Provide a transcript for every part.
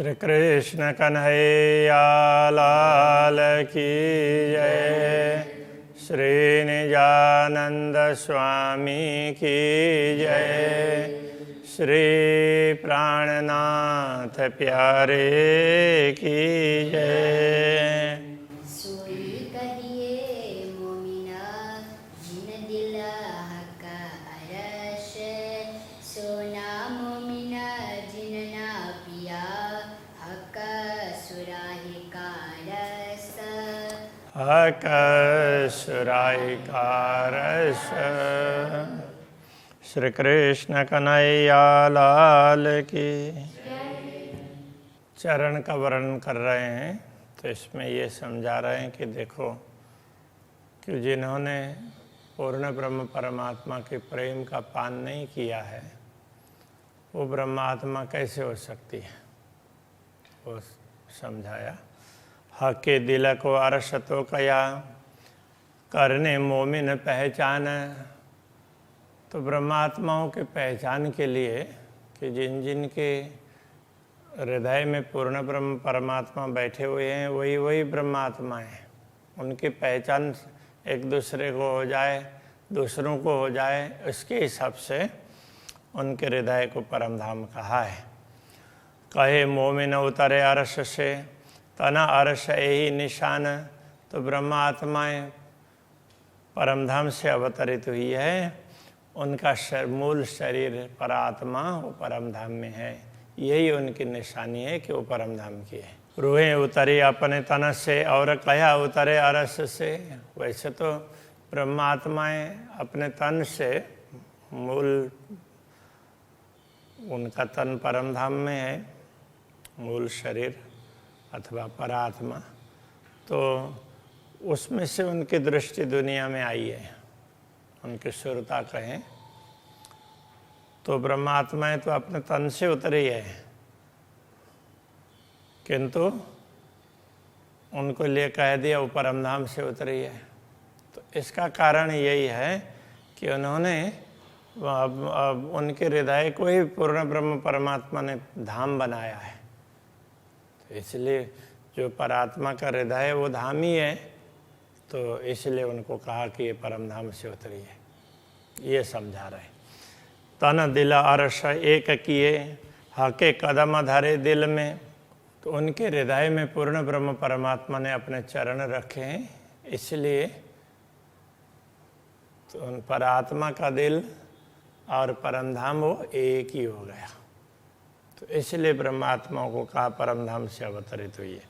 श्री कृष्ण कन्हैया लाल की जय। श्री निजानंद स्वामी की जय। श्री प्राणनाथ प्यारे की जय। सोई कहिए मोमिना जिन दिल हका अरश, सोना मोमिना जिन ना पिया हका सुराही का रस। हक सुराई का रस। श्री कृष्ण कन्हैया लाल की। चरण का वर्णन कर रहे हैं तो इसमें ये समझा रहे हैं कि देखो कि जिन्होंने पूर्ण ब्रह्म परमात्मा के प्रेम का पान नहीं किया है वो ब्रह्मात्मा कैसे हो सकती है, वो समझाया। हक के दिल को अरश तो कया, करने मोमिन पहचान। तो ब्रह्मात्माओं के पहचान के लिए कि जिन जिन के हृदय में पूर्ण ब्रह्म परमात्मा बैठे हुए हैं वही वही ब्रह्मात्मा हैं, उनकी पहचान एक दूसरे को हो जाए, दूसरों को हो जाए, उसके हिसाब से उनके हृदय को परमधाम कहा है। कहे मोमिन उतरे अरश से, तना अरश यही निशान। तो ब्रह्मात्माएं परमधाम से अवतरित हुई है, उनका मूल शरीर परात्मा वो परमधाम में है, यही उनकी निशानी है कि वो परमधाम की है। रूहें उतरी अपने तन से और कया उतरे अरस से। वैसे तो ब्रह्मात्माएं अपने तन से, मूल उनका तन परमधाम में है, मूल शरीर अथवा परात्मा, तो उसमें से उनकी दृष्टि दुनिया में आई है, उनकी सुरता कहें तो ब्रह्मात्माएं तो अपने तन से उतरी है, किंतु उनको लिए कह दिया वो परमधाम से उतरी है। तो इसका कारण यही है कि उन्होंने अब उनके हृदय को ही पूर्ण ब्रह्म परमात्मा ने धाम बनाया है। तो इसलिए जो परात्मा का हृदय है वो धाम ही है, तो इसलिए उनको कहा कि ये परमधाम से उतरी है, ये समझा रहे। तन दिल अरश एक किए, हके कदम धरे दिल में। तो उनके हृदय में पूर्ण ब्रह्म परमात्मा ने अपने चरण रखे हैं, इसलिए तो उन परात्मा का दिल और परमधाम वो एक ही हो गया। तो इसलिए ब्रह्मात्माओं को कहा परमधाम से अवतरित हुई है।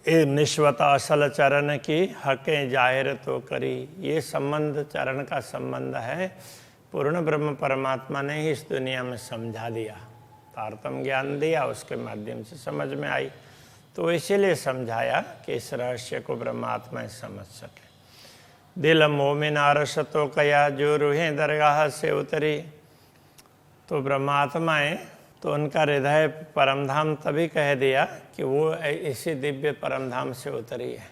ए निश्वता असल चरण की हकें जाहिर तो करी। ये संबंध चरण का संबंध है, पूर्ण ब्रह्म परमात्मा ने ही इस दुनिया में समझा दिया, तारतम ज्ञान दिया, उसके माध्यम से समझ में आई। तो इसीलिए समझाया कि इस रहस्य को ब्रह्मात्मा समझ सके। दिल मोमिन अरश तो कया, जो रूहें दरगाह से उतरी। तो ब्रह्मात्माएं तो उनका हृदय परमधाम तभी कह दिया कि वो इसी दिव्य परमधाम से उतरी है।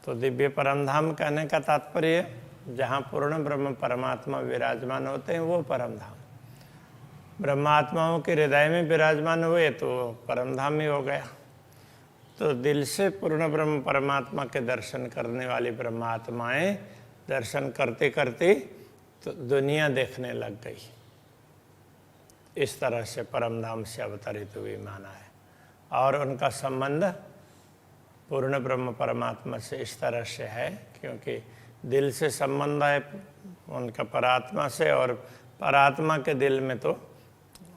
तो दिव्य परमधाम कहने का तात्पर्य जहाँ पूर्ण ब्रह्म परमात्मा विराजमान होते हैं वो परमधाम। ब्रह्मात्माओं के हृदय में विराजमान हुए तो परमधाम ही हो गया। तो दिल से पूर्ण ब्रह्म परमात्मा के दर्शन करने वाली ब्रह्मात्माएं दर्शन करते करते तो दुनिया देखने लग गई। इस तरह से परमधाम से अवतरित हुई माना है, और उनका संबंध पूर्ण ब्रह्म परमात्मा से इस तरह से है क्योंकि दिल से संबंध है उनका परात्मा से, और परात्मा के दिल में तो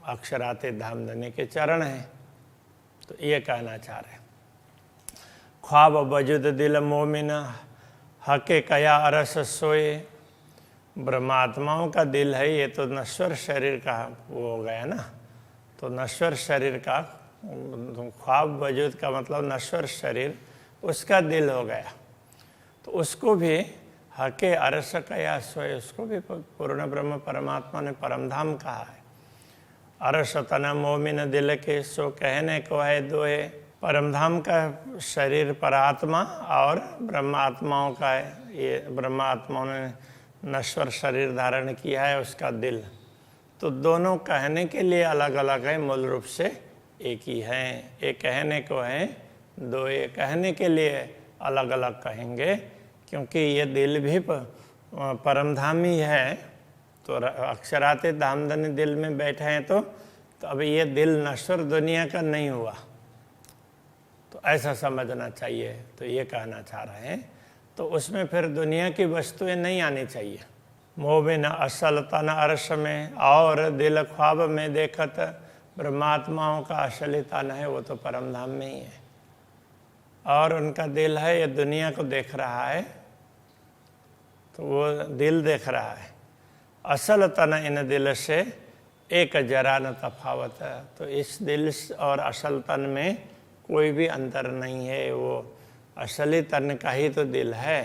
अक्षराते धामधनी के चरण हैं। तो ये कहना चाह रहे। ख्वाब वजुद दिल मोमिन, हके कया अरस सोए। ब्रह्मात्माओं का दिल है ये तो नश्वर शरीर का वो हो गया ना, तो नश्वर शरीर का ख्वाब वजूद का मतलब नश्वर शरीर, उसका दिल हो गया। तो उसको भी हके अरस कया सोए, उसको भी पूर्ण ब्रह्म परमात्मा ने परमधाम कहा है। अरस तना मोमिन दिल के, सो कहने को है दोहे। परमधाम का शरीर परात्मा और ब्रह्मात्माओं का है, ये ब्रह्मात्माओं ने नश्वर शरीर धारण किया है उसका दिल। तो दोनों कहने के लिए अलग अलग है, मूल रूप से एक ही हैं। एक कहने को है, दो ये कहने के लिए अलग अलग कहेंगे, क्योंकि ये दिल भी परमधामी है। तो अक्षरातीत धामधनी दिल में बैठे हैं तो अब ये दिल नश्वर दुनिया का नहीं हुआ, तो ऐसा समझना चाहिए। तो ये कहना चाह रहे हैं। तो उसमें फिर दुनिया की वस्तुएं नहीं आनी चाहिए। मोमिन असल तन अर्श में और दिल ख्वाब में देखत, ब्रह्मात्माओं का असली तन है वो तो परमधाम में ही है, और उनका दिल है ये दुनिया को देख रहा है, तो वो दिल देख रहा है। असल तन इन दिल से एक जरा न तफावत है। तो इस दिल और असल तन में कोई भी अंतर नहीं है, वो असली तन का ही तो दिल है।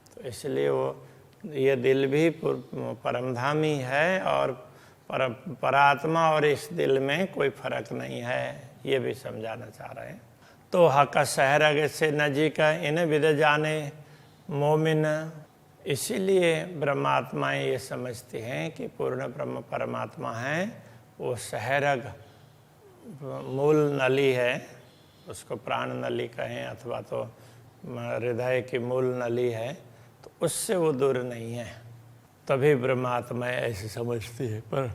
तो इसलिए वो ये दिल भी परमधामी है, और परात्मा और इस दिल में कोई फर्क नहीं है, ये भी समझाना चाह रहे हैं। तो हक शहर अगे से नजीक इन विद जाने मोमिन, इसीलिए ब्रह्मात्माएं ये समझती हैं कि पूर्ण ब्रह्म परमात्मा है, वो सहरग मूल नली है, उसको प्राण नली कहें अथवा तो हृदय की मूल नली है, तो उससे वो दूर नहीं है। तभी ब्रह्मात्माएं ऐसे समझती है। पर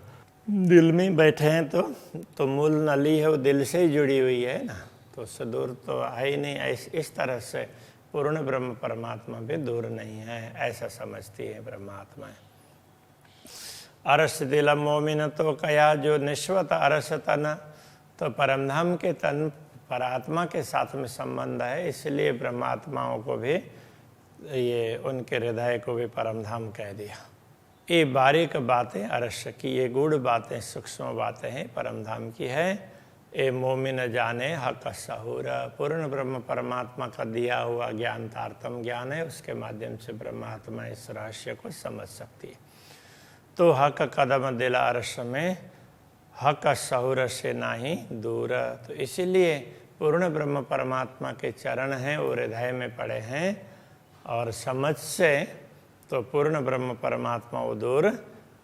दिल में बैठे हैं तो मूल नली है वो दिल से ही जुड़ी हुई है ना, तो उससे दूर तो है ही नहीं। इस तरह से पूर्ण ब्रह्म परमात्मा भी दूर नहीं है, ऐसा समझती है ब्रह्मात्माएं। अरस दिल मोमिन तो कया जो निश्वत अरस तन, तो परमधाम के तन परात्मा के साथ में संबंध है, इसलिए ब्रह्मात्माओं को भी ये उनके हृदय को भी परमधाम कह दिया। ये बारीक बातें अरस की, ये गूढ़ बातें सूक्ष्म बातें हैं परमधाम की है। ए मोमिन जाने हक सहूर, पूर्ण ब्रह्म परमात्मा का दिया हुआ ज्ञान तारतम ज्ञान है, उसके माध्यम से ब्रह्मात्मा इस रहस्य को समझ सकती है। तो हक कदम दिला अरस में हक सहूर से नाही दूर, तो इसीलिए पूर्ण ब्रह्म परमात्मा के चरण हैं वो हृदय में पड़े हैं, और समझ से तो पूर्ण ब्रह्म परमात्मा वो दूर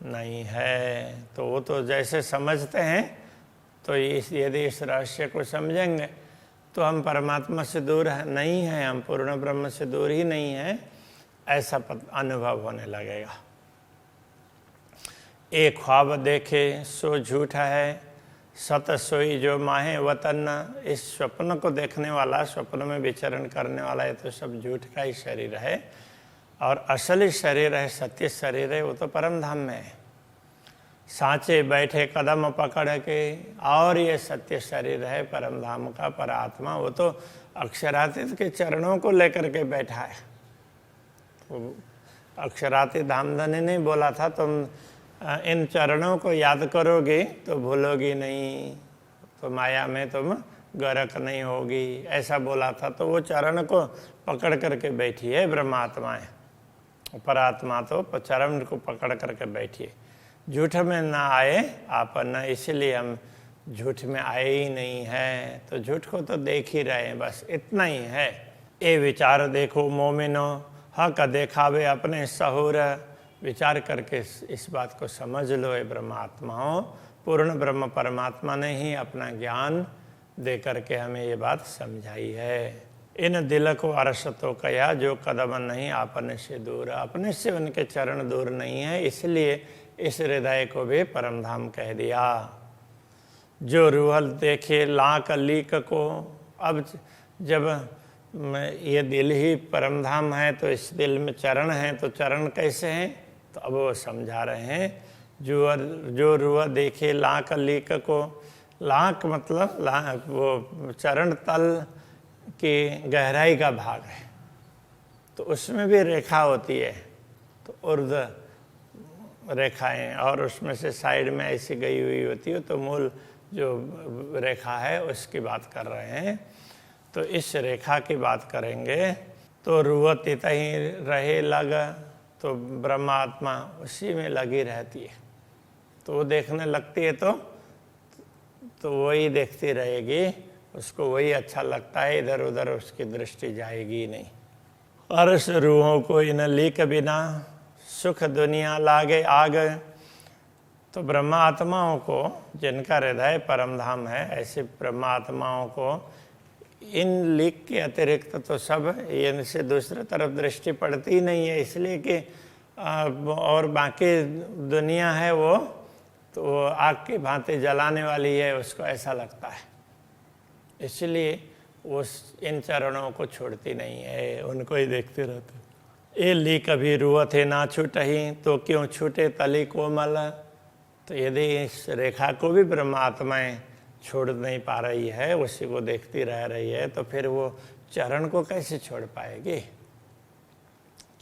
नहीं है। तो वो तो जैसे समझते हैं, तो यदि इस रहस्य को समझेंगे तो हम परमात्मा से दूर नहीं हैं, हम पूर्ण ब्रह्म से दूर ही नहीं हैं, ऐसा अनुभव होने लगेगा। एक ख्वाब देखे सो झूठा है, सत सोई जो माहे वतन, इस स्वप्न को देखने वाला, स्वप्न में विचरण करने वाला, ये तो सब झूठ का ही शरीर है, और असली शरीर है, सत्य शरीर है, वो तो परमधाम में है। सांचे बैठे कदम पकड़ के, और ये सत्य शरीर है परमधाम का परात्मा, वो तो अक्षरातीत के चरणों को लेकर के बैठा है। तो अक्षरातीत धामधनी ने बोला था तुम इन चरणों को याद करोगे तो भूलोगी नहीं, तो माया में तुम गर्क नहीं होगी, ऐसा बोला था। तो वो चरण को पकड़ करके बैठी है ब्रह्मात्माएं, परात्मा तो चरण को पकड़ करके बैठी है। झूठ में ना आए आप न, इसलिए हम झूठ में आए ही नहीं है, तो झूठ को तो देख ही रहे हैं, बस इतना ही है। ए विचार देखो मोमिनो हक देखावे अपने सहूर, विचार करके इस बात को समझ लो। ये ब्रह्मात्माओं, पूर्ण ब्रह्म परमात्मा ने ही अपना ज्ञान दे करके हमें ये बात समझाई है। इन दिल को अरस तो कया जो कदम नहीं अपने से दूर, अपने से उनके चरण दूर नहीं है, इसलिए इस हृदय को भी परमधाम कह दिया। जो रूहल देखे लाक लीक को, अब जब ये दिल ही परमधाम है तो इस दिल में चरण हैं, तो चरण कैसे हैं, तो अब वो समझा रहे हैं। जो रूह देखे लाक लीक को, लाक मतलब वो चरण तल की गहराई का भाग है, तो उसमें भी रेखा होती है, तो उर्ध रेखाएं, और उसमें से साइड में ऐसी गई हुई होती है, तो मूल जो रेखा है उसकी बात कर रहे हैं। तो इस रेखा की बात करेंगे तो रूह तित ही रहे लग, तो ब्रह्मात्मा उसी में लगी रहती है, तो वो देखने लगती है तो वही देखती रहेगी, उसको वही अच्छा लगता है, इधर उधर उसकी दृष्टि जाएगी नहीं। अर्श रूहों को इन लीक बिना सुख दुनिया लागे आग, तो ब्रह्मात्माओं को, जिनका हृदय परमधाम है, ऐसे ब्रह्मात्माओं को इन लीक के अतिरिक्त तो सब इनसे दूसरी तरफ दृष्टि पड़ती ही नहीं है, इसलिए कि और बाकी दुनिया है वो तो आग की भांति जलाने वाली है, उसको ऐसा लगता है, इसलिए वो इन चरणों को छोड़ती नहीं है, उनको ही देखते रहते। ये ली कभी रुआ थे ना छूटही तो क्यों छूटे तली कोमल। तो यदि इस रेखा को भी ब्रह्मात्माएं छोड़ नहीं पा रही है, उसी को देखती रह रही है, तो फिर वो चरण को कैसे छोड़ पाएगी।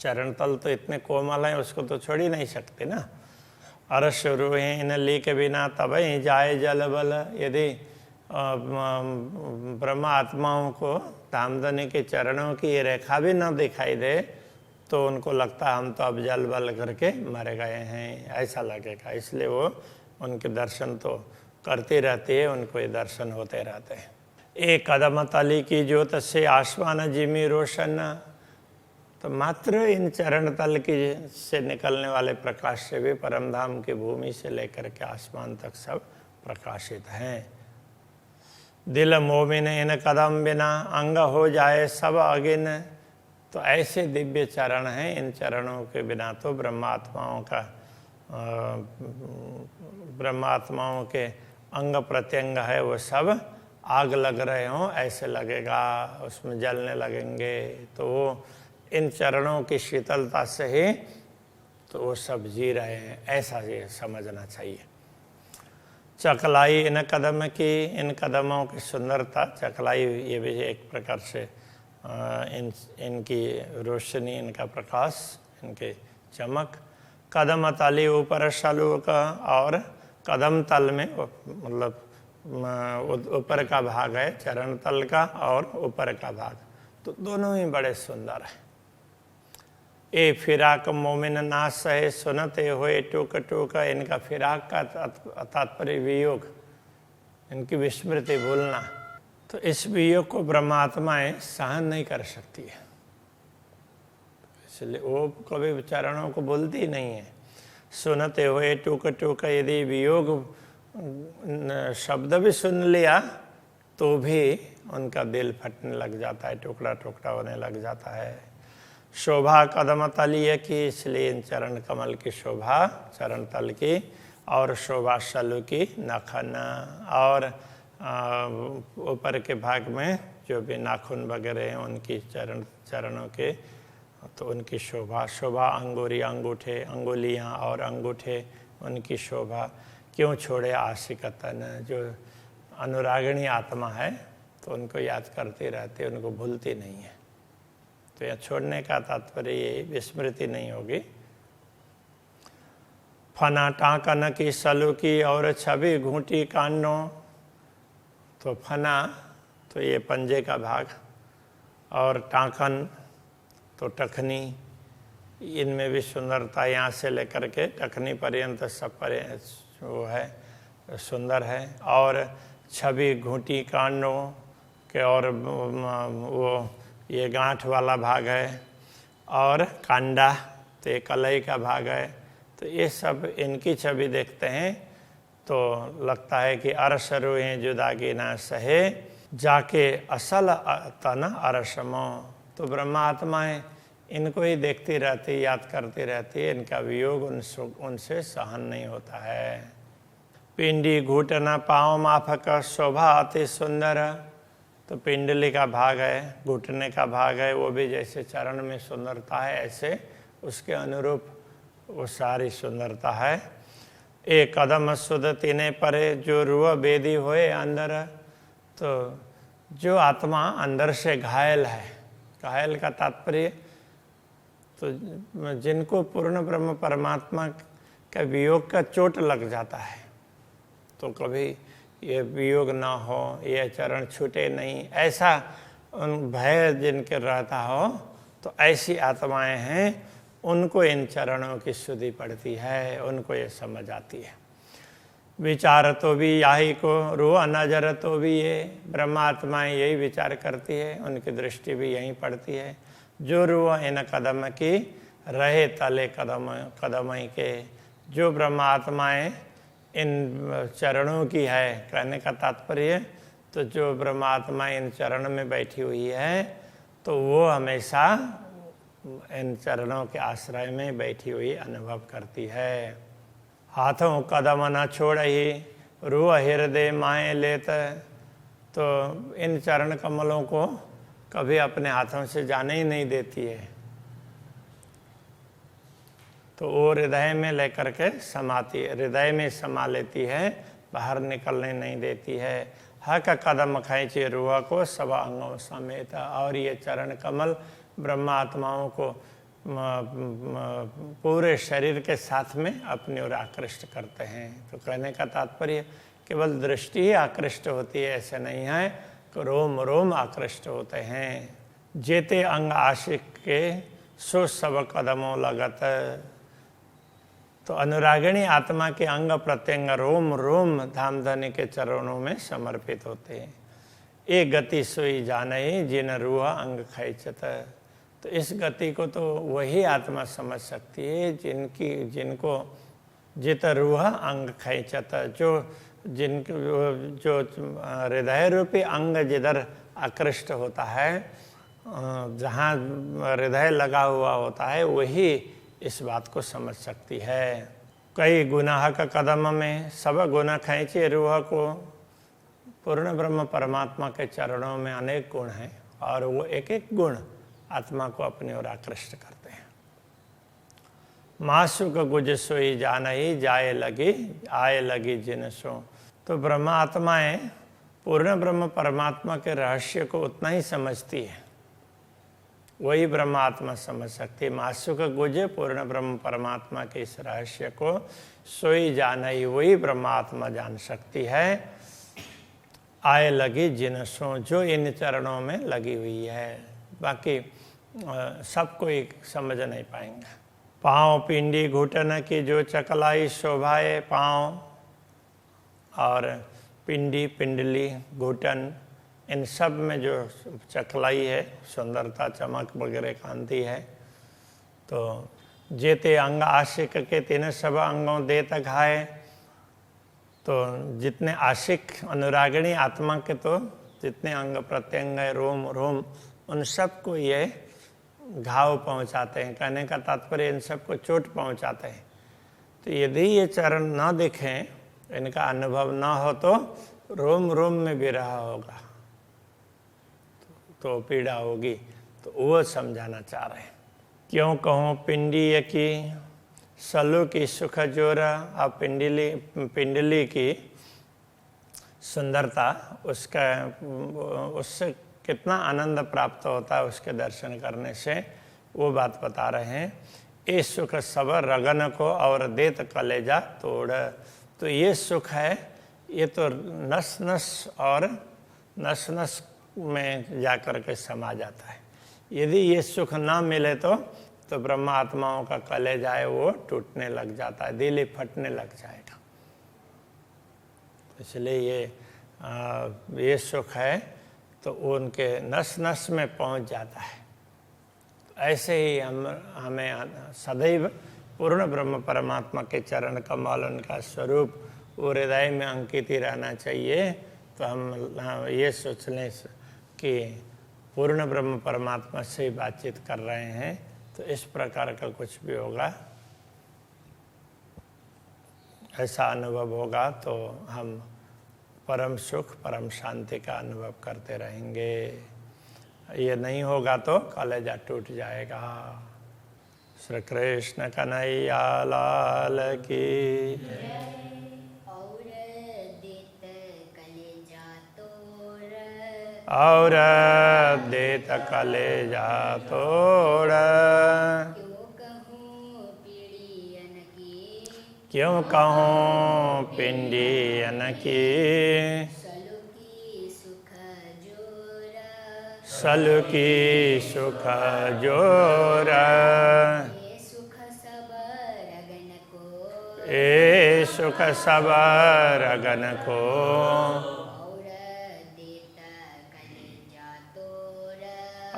चरण तल तो इतने कोमल हैं, उसको तो छोड़ ही नहीं सकते ना। अरस रूहे इन ली के बिना तबई जाए जल बल। यदि ब्रह्मात्माओं को धामधनी के चरणों की ये रेखा भी न दिखाई दे तो उनको लगता है हम तो अब जल बल करके मर गए हैं, ऐसा लगेगा। इसलिए वो उनके दर्शन तो करती रहती है, उनको ये दर्शन होते रहते हैं। एक कदम तली की ज्योत से आसमान जिमी रोशन। तो मात्र इन चरण तल की से निकलने वाले प्रकाश से भी परमधाम की भूमि से लेकर के आसमान तक सब प्रकाशित हैं। दिल मोमिन इन कदम बिना अंग हो जाए सब अगिन। तो ऐसे दिव्य चरण हैं, इन चरणों के बिना तो ब्रह्मात्माओं के अंग प्रत्यंग है वो सब आग लग रहे हों ऐसे लगेगा, उसमें जलने लगेंगे। तो वो इन चरणों की शीतलता से ही तो वो सब जी रहे हैं, ऐसा ये समझना चाहिए। चकलाई इन कदम की, इन कदमों की सुंदरता, चकलाई ये भी एक प्रकार से इनकी रोशनी, इनका प्रकाश, इनके चमक। कदम तली ऊपर शलू का, और कदम तल में मतलब ऊपर का भाग है चरण तल का और ऊपर का भाग, तो दोनों ही बड़े सुंदर हैं। ए फिराक मोमिन ना सहे सुनते हुए टूक टूक। इनका फिराक का तात्पर्य वियोग, इनकी विस्मृति, भूलना। तो इस वियोग को ब्रह्मात्माएं सहन नहीं कर सकती है, इसलिए वो कभी चरणों को भूलती नहीं है। सुनते हुए टूक टूक, यदि वियोग शब्द भी सुन लिया तो भी उनका दिल फटने लग जाता है, टुकड़ा टुकड़ा होने लग जाता है। शोभा कदम तलीय की, इसलिए इन चरण कमल की शोभा चरण तल की, और शोभा शलु की नखन, और ऊपर के भाग में जो भी नाखून वगैरह हैं उनकी चरणों के, तो उनकी शोभा। शोभा अंगूरी, अंगूठे, अंगुलियां और अंगूठे, उनकी शोभा। क्यों छोड़े आशिकतन, जो अनुरागिणी आत्मा है तो उनको याद करती रहती है, उनको भूलती नहीं है। तो यह छोड़ने का तात्पर्य ये विस्मृति नहीं होगी। फना टाकन की सलू की, और छवि घूंटी कानो। तो फना तो ये पंजे का भाग, और टाकन तो टखनी, इनमें भी सुंदरता, यहाँ से लेकर के टखनी पर्यंत सब वो है सुंदर है। और छवि घूंटी कानो के, और वो ये गांठ वाला भाग है, और कांडा तो ये कलई का भाग है। तो ये सब इनकी छवि देखते हैं तो लगता है कि अरस रूहे जुदागी ना सहे, जाके असल तन अरसमो। तो ब्रह्मात्माएं इनको ही देखती रहती, याद करती रहती है, इनका वियोग उनसे सहन नहीं होता है। पिंडी घुटना पाँव माफक, शोभा अति सुंदर। तो पिंडली का भाग है, घुटने का भाग है, वो भी जैसे चरण में सुंदरता है ऐसे उसके अनुरूप वो सारी सुंदरता है। एक कदम सुध तिने परे, जो रुआ बेदी होए अंदर। तो जो आत्मा अंदर से घायल है, घायल का तात्पर्य तो जिनको पूर्ण ब्रह्म परमात्मा का वियोग का चोट लग जाता है, तो कभी ये वियोग ना हो, ये चरण छूटे नहीं, ऐसा उन भय जिनके रहता हो, तो ऐसी आत्माएं हैं, उनको इन चरणों की सुधि पड़ती है, उनको ये समझ आती है। विचार तो भी यही को, रूह नजर तो भी ये ब्रह्मात्माएं यही विचार करती है, उनकी दृष्टि भी यहीं पड़ती है। जो रूह इन कदम की रहे तले कदम के, जो ब्रह्मात्माएं इन चरणों की है। कहने का तात्पर्य तो जो ब्रह्मात्मा इन चरणों में बैठी हुई है तो वो हमेशा इन चरणों के आश्रय में बैठी हुई अनुभव करती है। हाथों कदम न छोड़ ही रूह हृदय माए लेत, तो इन चरण कमलों को कभी अपने हाथों से जाने ही नहीं देती है, तो वो हृदय में लेकर के समाती, हृदय में समा लेती है, बाहर निकलने नहीं देती है। हक कदम खींचे रूह को सब अंगों समेत, और ये चरण कमल ब्रह्मात्माओं को पूरे शरीर के साथ में अपनी ओर आकृष्ट करते हैं। तो कहने का तात्पर्य केवल दृष्टि ही आकृष्ट होती है ऐसे नहीं है, तो रोम रोम आकृष्ट होते हैं। जेते अंग आशिक के सो सब कदमों लगत, तो अनुरागिणी आत्मा के अंग प्रत्यंग रोम रोम धामधनी के चरणों में समर्पित होते हैं। एक गति सोई जाने जिन रूह अंग खैचत, तो इस गति को तो वही आत्मा समझ सकती है जिनको जित रूह अंग खैचत, जो हृदय रूपी अंग जिधर आकृष्ट होता है, जहाँ हृदय लगा हुआ होता है, वही इस बात को समझ सकती है। कई गुनाह का कदम में सब गुना खींचे रूह को, पूर्ण ब्रह्म परमात्मा के चरणों में अनेक गुण हैं और वो एक एक गुण आत्मा को अपनी ओर आकृष्ट करते हैं। मासुक गुज सोई जानही जाए लगी आए लगी जिन सो, तो ब्रह्मा आत्माएं पूर्ण ब्रह्म परमात्मा के रहस्य को उतना ही समझती है, वही ब्रह्म आत्मा समझ सकती है। मासुक गुजे पूर्ण ब्रह्म परमात्मा के इस रहस्य को सोई जानही, वही ब्रह्म आत्मा जान सकती है। आए लगी जिन सो, जो इन चरणों में लगी हुई है, बाकी सब कोई समझ नहीं पाएंगे। पाँव पिंडी घुटन की जो चकलाई शोभाए पाँव, और पिंडी पिंडली घुटन इन सब में जो चकलाई है, सुंदरता चमक वगैरह कांति है। तो जेते अंग आशिक के तीन सब अंगों देत घाए, तो जितने आशिक अनुरागिणी आत्मा के तो जितने अंग प्रत्यंग है, रोम रोम, उन सबको ये घाव पहुंचाते हैं। कहने का तात्पर्य इन सबको चोट पहुंचाते हैं। तो यदि ये चरण ना दिखें, इनका अनुभव ना हो, तो रोम रोम में भी रहा होगा तो पीड़ा होगी। तो वो समझाना चाह रहे हैं। क्यों कहूँ पिंडी की सलू की सुख जोरा, अब पिंडली की सुंदरता, उससे कितना आनंद प्राप्त होता है उसके दर्शन करने से, वो बात बता रहे हैं। ये सुख सब रगन को और देत कलेजा तोड़, तो ये सुख है, ये तो नस नस में जाकर के समा जाता है। यदि ये सुख ना मिले तो ब्रह्मा आत्माओं का कलेजा है वो टूटने लग जाता है, दिल ही फटने लग जाएगा। इसलिए ये सुख है तो उनके नस नस में पहुंच जाता है। ऐसे ही हमें सदैव पूर्ण ब्रह्म परमात्मा के चरण कमल, उनका स्वरूप वो हृदय में अंकित ही रहना चाहिए। तो हम ये सोच लें कि पूर्ण ब्रह्म परमात्मा से ही बातचीत कर रहे हैं, तो इस प्रकार का कुछ भी होगा, ऐसा अनुभव होगा तो हम परम सुख परम शांति का अनुभव करते रहेंगे। ये नहीं होगा तो कलेजा टूट जाएगा। श्री कृष्ण कन्हैया लाल की। और देत कलेजा तोड़, क्यों कहूँ पिंडियन की सलु की सुख जोरा, ए सुख सब रगन को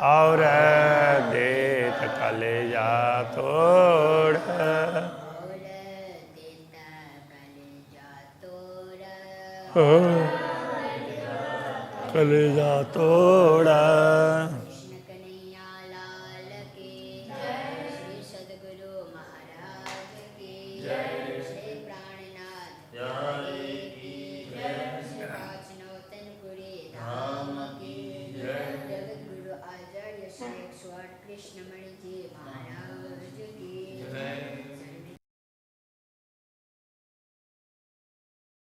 और देत कलेजा तोड़। कलेजा तोड़ा। कृष्ण कन्हैया लाल की जय। श्री सद्गुरु महाराज की जय। श्री प्राणनाथ प्यारे की जय। श्री कांचनौतनपुरी धाम की जय। जगत गुरु आचार्य श्री 108 कृष्णमणि जी महाराज की जय।